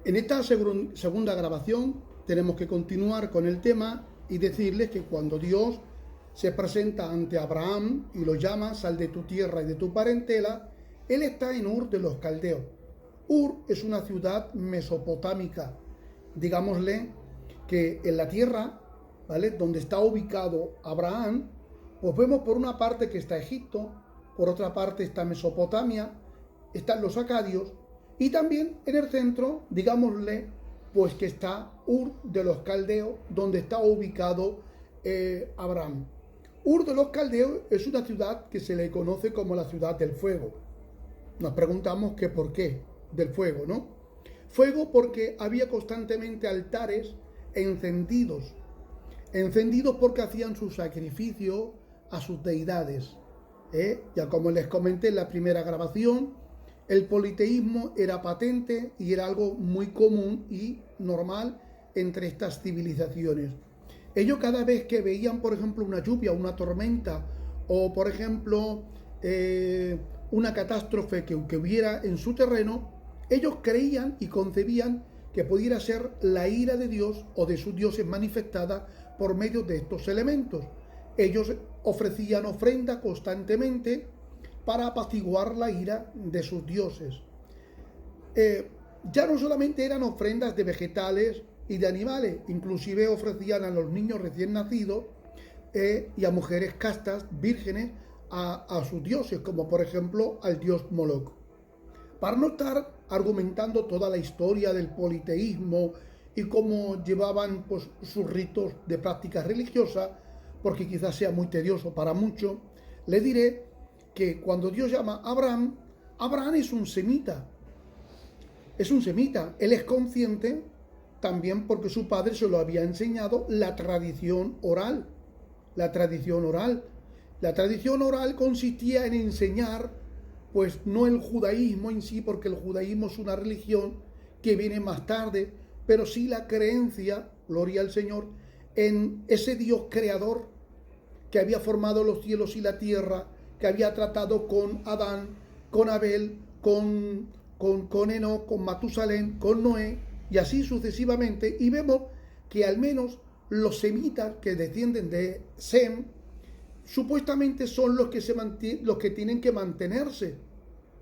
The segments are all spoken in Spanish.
En esta segunda grabación tenemos que continuar con el tema y decirles que cuando Dios se presenta ante Abraham y lo llama, sal de tu tierra y de tu parentela, él está en Ur de los Caldeos. Ur es una ciudad mesopotámica, digámosle que en la tierra, ¿vale?, donde está ubicado Abraham, pues vemos por una parte que está Egipto, por otra parte está Mesopotamia, están los acadios, y también en el centro, digámosle, pues que está Ur de los Caldeos, donde está ubicado Abraham. Ur de los Caldeos es una ciudad que se le conoce como la ciudad del fuego. Nos preguntamos que por qué del fuego, ¿no? Fuego porque había constantemente altares encendidos porque hacían su sacrificio a sus deidades. Ya como les comenté en la primera grabación, el politeísmo era patente y era algo muy común y normal entre estas civilizaciones. Ellos cada vez que veían, por ejemplo, una lluvia, una tormenta o, por ejemplo, una catástrofe que hubiera en su terreno, ellos creían y concebían que pudiera ser la ira de Dios o de sus dioses manifestada por medio de estos elementos. Ellos ofrecían ofrenda constantemente para apaciguar la ira de sus dioses. Ya no solamente eran ofrendas de vegetales y de animales, inclusive ofrecían a los niños recién nacidos y a mujeres castas, vírgenes, a sus dioses, como por ejemplo al dios Moloch. Para no estar argumentando toda la historia del politeísmo y cómo llevaban pues, sus ritos de práctica religiosa, porque quizás sea muy tedioso para muchos, le diré que cuando Dios llama a Abraham, Abraham es un semita. Es un semita. Él es consciente también porque su padre se lo había enseñado la tradición oral. La tradición oral. La tradición oral consistía en enseñar, pues no el judaísmo en sí, porque el judaísmo es una religión que viene más tarde, pero sí la creencia, gloria al Señor, en ese Dios creador que había formado los cielos y la tierra, que había tratado con Adán, con Abel, con Enoc, con Matusalén, con Noé, y así sucesivamente. Y vemos que al menos los semitas que descienden de Sem, supuestamente son los que tienen que mantenerse,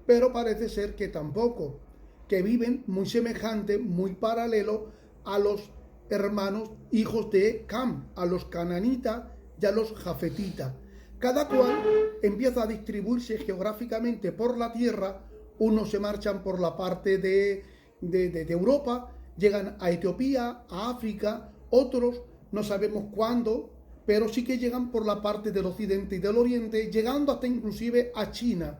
pero parece ser que tampoco, que viven muy semejante, muy paralelo a los hermanos hijos de Cam, a los cananitas y a los jafetitas. Cada cual empieza a distribuirse geográficamente por la tierra. Unos se marchan por la parte de Europa, llegan a Etiopía, a África, otros no sabemos cuándo, pero sí que llegan por la parte del occidente y del oriente, llegando hasta inclusive a China.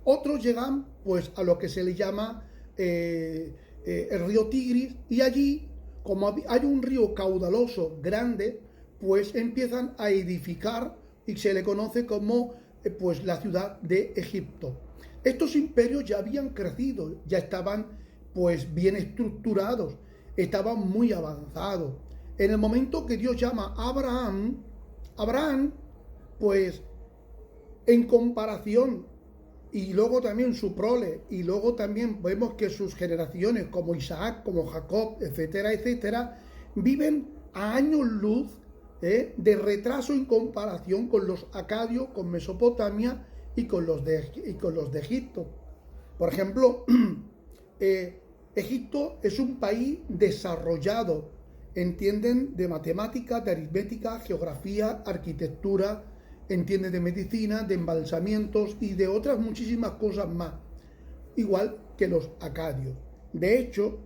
Otros llegan pues a lo que se le llama el río Tigris, y allí, como hay un río caudaloso grande, pues empiezan a edificar y se le conoce como pues la ciudad de Egipto. Estos imperios ya habían crecido, ya estaban pues bien estructurados, estaban muy avanzados. En el momento que Dios llama a Abraham, pues en comparación, y luego también su prole, y luego también vemos que sus generaciones, como Isaac, como Jacob, etcétera, etcétera, viven a años luz de retraso en comparación con los acadios, con Mesopotamia y con los de Egipto. Por ejemplo, Egipto es un país desarrollado, entienden de matemáticas, de aritmética, geografía, arquitectura, entienden de medicina, de embalsamientos y de otras muchísimas cosas más, igual que los acadios. De hecho,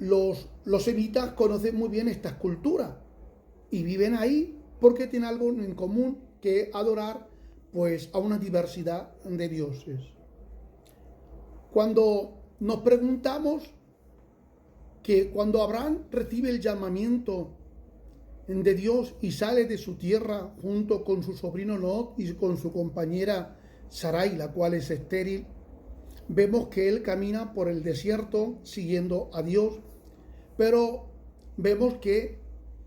los semitas conocen muy bien estas culturas y viven ahí porque tienen algo en común, que adorar pues a una diversidad de dioses. Cuando nos preguntamos que cuando Abraham recibe el llamamiento de Dios y sale de su tierra junto con su sobrino Lot y con su compañera Sarai, la cual es estéril, vemos que él camina por el desierto siguiendo a Dios, pero vemos que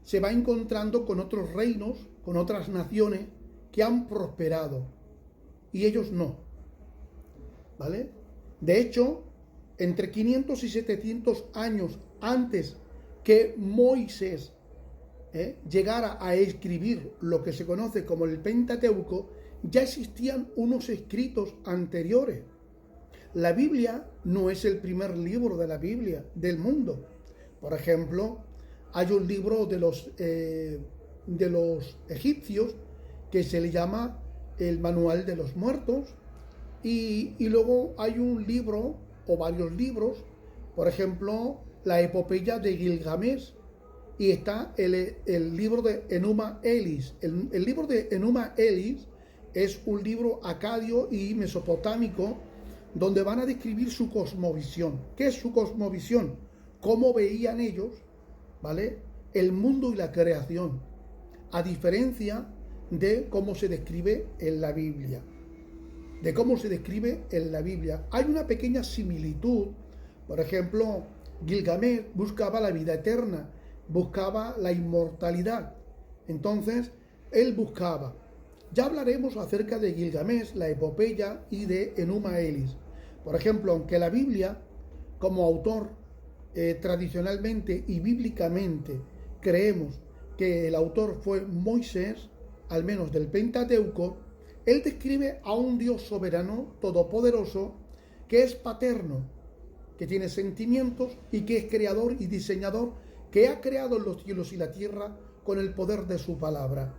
se va encontrando con otros reinos, con otras naciones que han prosperado y ellos no. ¿vale? De hecho, entre 500 y 700 años antes que Moisés llegara a escribir lo que se conoce como el Pentateuco, ya existían unos escritos anteriores. La Biblia no es el primer libro de la Biblia del mundo. Por ejemplo, hay un libro de los egipcios que se le llama el Manual de los Muertos, y luego hay un libro o varios libros, por ejemplo, la epopeya de Gilgamesh, y está el libro de Enuma Elis. El libro de Enuma Elis es un libro acadio y mesopotámico donde van a describir su cosmovisión. ¿Qué es su cosmovisión? Cómo veían ellos, ¿vale?, el mundo y la creación, a diferencia de cómo se describe en la Biblia. Hay una pequeña similitud. Por ejemplo, Gilgamesh buscaba la vida eterna, buscaba la inmortalidad. Entonces, él buscaba. Ya hablaremos acerca de Gilgamesh, la epopeya, y de Enuma Elis. Por ejemplo, aunque la Biblia, como autor, tradicionalmente y bíblicamente creemos que el autor fue Moisés, al menos del Pentateuco, él describe a un Dios soberano, todopoderoso, que es paterno, que tiene sentimientos y que es creador y diseñador, que ha creado los cielos y la tierra con el poder de su palabra.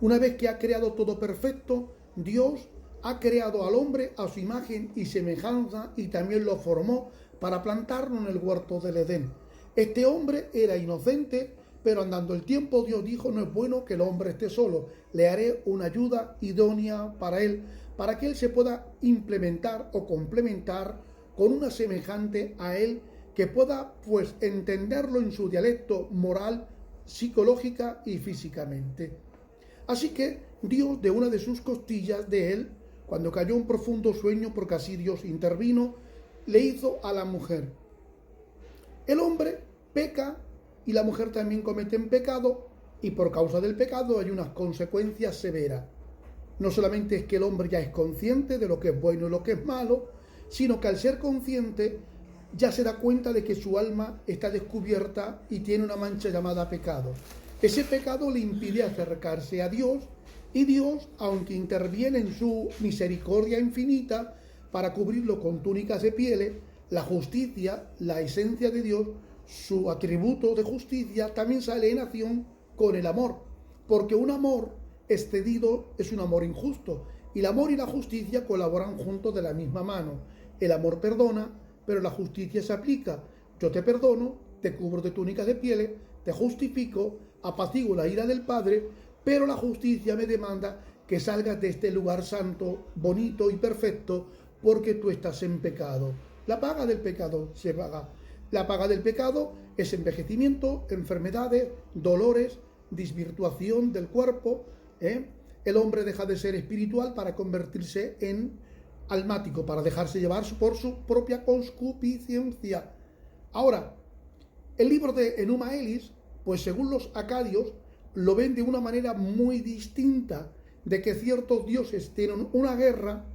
Una vez que ha creado todo perfecto, Dios ha creado al hombre a su imagen y semejanza y también lo formó para plantarlo en el huerto del Edén. Este hombre era inocente, pero andando el tiempo Dios dijo: no es bueno que el hombre esté solo, le haré una ayuda idónea para él, para que él se pueda implementar o complementar con una semejante a él, que pueda pues entenderlo en su dialecto moral, psicológica y físicamente. Así que Dios, de una de sus costillas de él, cuando cayó un profundo sueño, porque así Dios intervino, le hizo a la mujer. El hombre peca y la mujer también cometen pecado, y por causa del pecado hay unas consecuencias severas. No solamente es que el hombre ya es consciente de lo que es bueno y lo que es malo, sino que al ser consciente ya se da cuenta de que su alma está descubierta y tiene una mancha llamada pecado. Ese pecado le impide acercarse a Dios, y Dios, aunque interviene en su misericordia infinita para cubrirlo con túnicas de pieles, la justicia, la esencia de Dios, su atributo de justicia, también sale en acción con el amor, porque un amor excedido es un amor injusto, y el amor y la justicia colaboran juntos de la misma mano. El amor perdona, pero la justicia se aplica. Yo te perdono, te cubro de túnicas de pieles, te justifico, apaciguo la ira del Padre, pero la justicia me demanda que salgas de este lugar santo, bonito y perfecto, porque tú estás en pecado. La paga del pecado se paga. La paga del pecado es envejecimiento, enfermedades, dolores, desvirtuación del cuerpo. El hombre deja de ser espiritual para convertirse en almático, para dejarse llevar por su propia concupiscencia. Ahora, el libro de Enuma Elis, pues según los acadios, lo ven de una manera muy distinta, de que ciertos dioses tienen una guerra,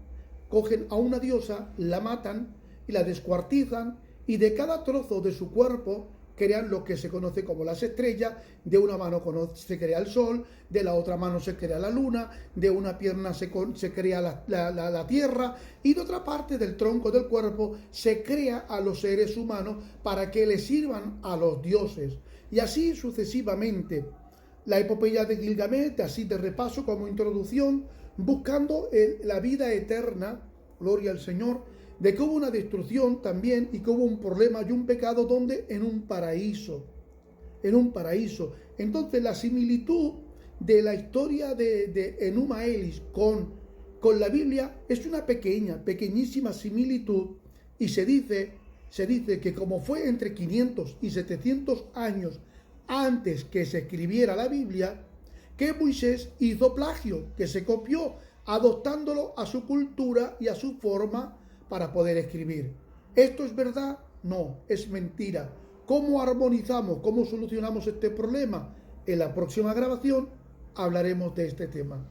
cogen a una diosa, la matan y la descuartizan, y de cada trozo de su cuerpo crean lo que se conoce como las estrellas. De una mano se crea el sol, de la otra mano se crea la luna, de una pierna se crea la tierra, y de otra parte del tronco del cuerpo se crea a los seres humanos para que les sirvan a los dioses. Y así sucesivamente. La epopeya de Gilgamesh, así de repaso como introducción, buscando la vida eterna, gloria al Señor, de que hubo una destrucción también y que hubo un problema y un pecado, donde en un paraíso. Entonces la similitud de la historia de Enuma Elis con la Biblia es una pequeñísima similitud, y se dice que como fue entre 500 y 700 años antes que se escribiera la Biblia, que Moisés hizo plagio, que se copió, adoptándolo a su cultura y a su forma para poder escribir. ¿Esto es verdad? No, es mentira. ¿Cómo armonizamos, cómo solucionamos este problema? En la próxima grabación hablaremos de este tema.